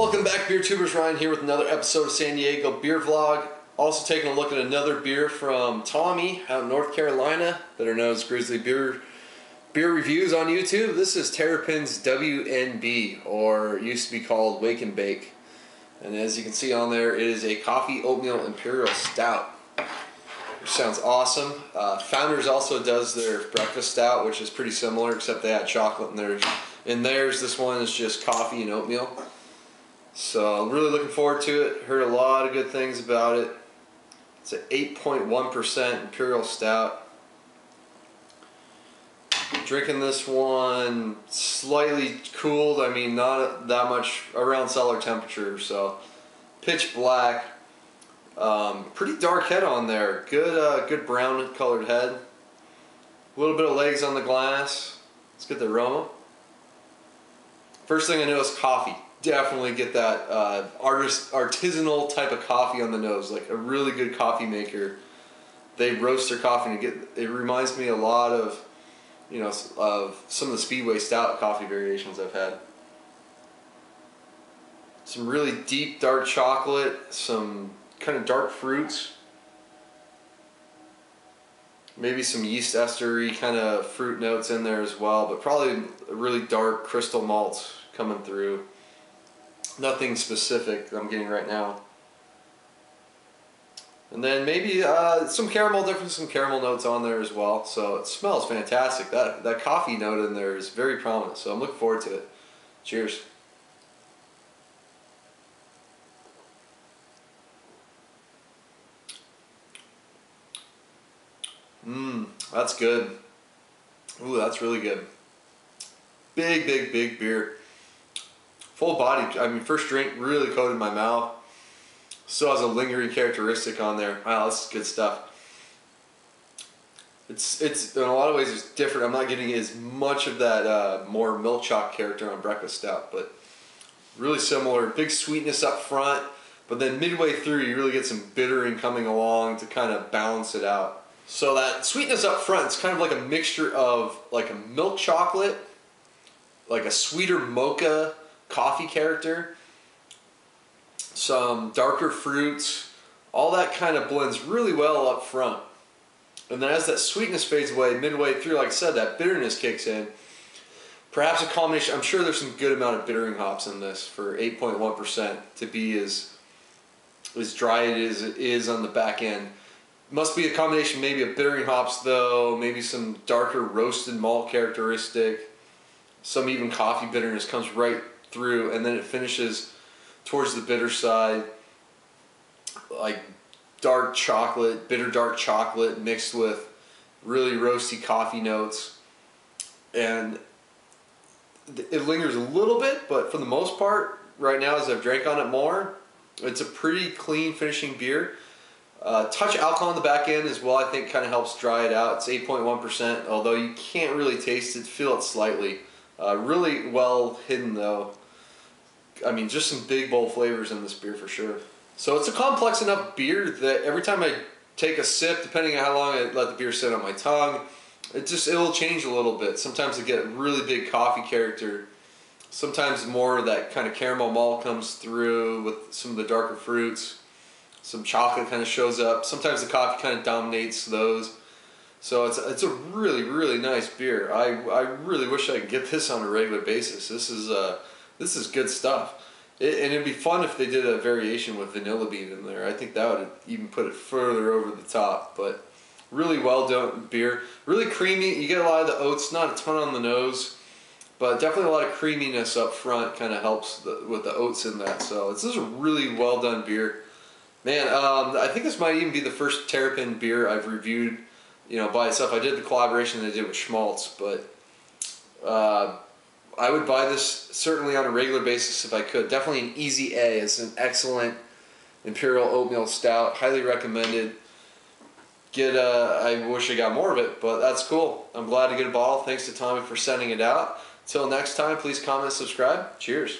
Welcome back, beer tubers. Ryan here with another episode of San Diego Beer Vlog. Also taking a look at another beer from Tommy out in North Carolina, better known as Grizzly Beer Reviews on YouTube. This is Terrapin's WNB, or used to be called Wake-n-Bake. And as you can see on there, it is a coffee oatmeal Imperial Stout, which sounds awesome. Founders also does their breakfast stout, which is pretty similar, except they add chocolate in theirs. In theirs, this one is just coffee and oatmeal. So I'm really looking forward to it. Heard a lot of good things about it. It's an 8.1% Imperial Stout. Drinking this one slightly cooled. I mean, not that much, around cellar temperature. So pitch black. Pretty dark head on there. Good brown colored head. A little bit of legs on the glass. Let's get the aroma. First thing I noticed, coffee. Definitely get that artisanal type of coffee on the nose, like a really good coffee maker. They roast their coffee and it reminds me a lot of, of some of the Speedway Stout coffee variations I've had. Some really deep dark chocolate, some kind of dark fruits, maybe some yeast estery kind of fruit notes in there as well, but probably a really dark crystal malt coming through. Nothing specific I'm getting right now. And then maybe some caramel, definitely some caramel notes on there as well. So it smells fantastic. That coffee note in there is very prominent. So I'm looking forward to it. Cheers. That's good. Ooh, that's really good. Big beer. Full body. I mean, first drink really coated my mouth. Still has a lingering characteristic on there. Wow, that's good stuff. It's in a lot of ways it's different. I'm not getting as much of that more milk chocolate character on breakfast stout, but really similar. Big sweetness up front, but then midway through you really get some bittering coming along to kind of balance it out. So that sweetness up front, it's kind of like a mixture of like a milk chocolate, like a sweeter mocha coffee character, some darker fruits, all that kind of blends really well up front. And then as that sweetness fades away midway through, like I said, that bitterness kicks in. Perhaps a combination, I'm sure there's some good amount of bittering hops in this for 8.1% to be as dry as it is on the back end. Must be a combination maybe of bittering hops though, maybe some darker roasted malt characteristic, some even coffee bitterness comes right through, and then it finishes towards the bitter side, like dark chocolate, bitter dark chocolate mixed with really roasty coffee notes, and it lingers a little bit, but for the most part, right now as I've drank on it more, it's a pretty clean finishing beer. Touch alcohol on the back end as well, I think kind of helps dry it out. It's 8.1%, although you can't really taste it, feel it slightly. Really well hidden though. I mean, just some big bold flavors in this beer for sure. So it's a complex enough beer that every time I take a sip, depending on how long I let the beer sit on my tongue, it'll change a little bit. Sometimes I get a really big coffee character. Sometimes more of that kind of caramel malt comes through with some of the darker fruits. Some chocolate kind of shows up. Sometimes the coffee kind of dominates those. So it's a really nice beer. I really wish I could get this on a regular basis. This is good stuff. And it'd be fun if they did a variation with vanilla bean in there. I think that would even put it further over the top. But really well done beer. Really creamy. You get a lot of the oats, not a ton on the nose, but definitely a lot of creaminess up front kind of helps with the oats in that. So this is a really well done beer. Man, I think this might even be the first Terrapin beer I've reviewed, by itself. I did the collaboration they did with Schmaltz, but I would buy this certainly on a regular basis if I could. Definitely an easy A. It's an excellent Imperial Oatmeal Stout. Highly recommended. I wish I got more of it, but that's cool. I'm glad to get a bottle. Thanks to Tommy for sending it out. Till next time, please comment, subscribe. Cheers.